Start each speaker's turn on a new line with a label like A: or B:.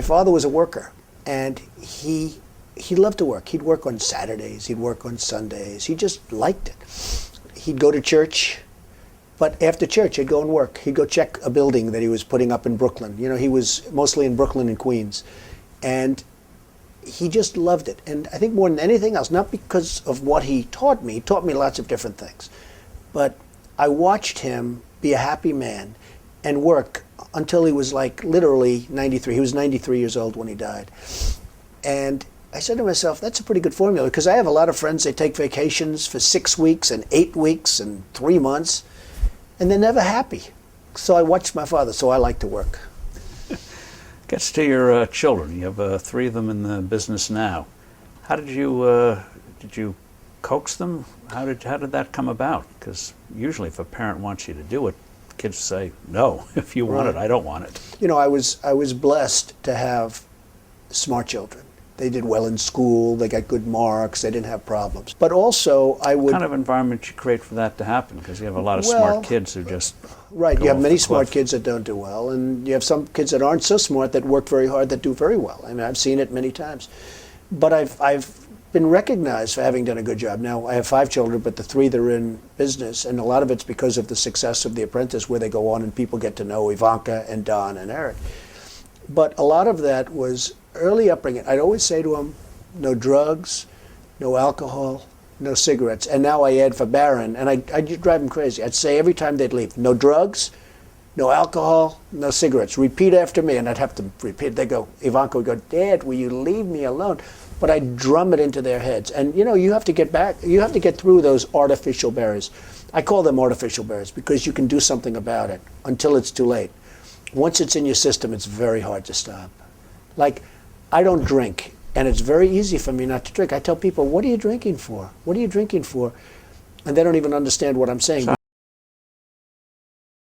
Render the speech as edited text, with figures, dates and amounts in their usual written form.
A: My father was a worker, and he loved to work. He'd work on Saturdays, he'd work on Sundays. He just liked it. He'd go to church, but after church he'd go and work. He'd go check a building that he was putting up in Brooklyn. You know, he was mostly in Brooklyn and Queens. And he just loved it. And I think more than anything else, not because of what he taught me lots of different things, but I watched him be a happy man and work until he was like literally 93. He was 93 years old when he died. And I said to myself, that's a pretty good formula, because I have a lot of friends, they take vacations for 6 weeks and 8 weeks and 3 months, and they're never happy. So I watched my father, so I like to work.
B: Gets to your children. You have 3 of them in the business now. How did you coax them? How did that come about? Because usually if a parent wants you to do it, kids say, no, if you want it, I don't want it.
A: You know, I was blessed to have smart children. They did well in school, they got good marks, they didn't have problems. But also, I would...
B: What kind of environment you create for that to happen? Because you have a lot of smart kids who just
A: Right,
B: go
A: you have
B: off
A: many
B: the
A: smart
B: cliff.
A: kids that don't do well, and you have some kids that aren't so smart that work very hard that do very well. I mean, I've seen it many times. But I've been recognized for having done a good job. Now, I have 5 children, but the 3 that are in business, and a lot of it's because of the success of The Apprentice, where they go on and people get to know Ivanka and Don and Eric. But a lot of that was early upbringing. I'd always say to them, no drugs, no alcohol, no cigarettes. And now I add for Baron, and I'd drive them crazy. I'd say every time they'd leave, no drugs, no alcohol, no cigarettes. Repeat after me, and I'd have to repeat. They'd go, Ivanka would go, Dad, will you leave me alone? But I'd drum it into their heads. And you know, you have to get through those artificial barriers. I call them artificial barriers because you can do something about it until it's too late. Once it's in your system, it's very hard to stop. Like, I don't drink, and it's very easy for me not to drink. I tell people, what are you drinking for? What are you drinking for? And they don't even understand what I'm saying.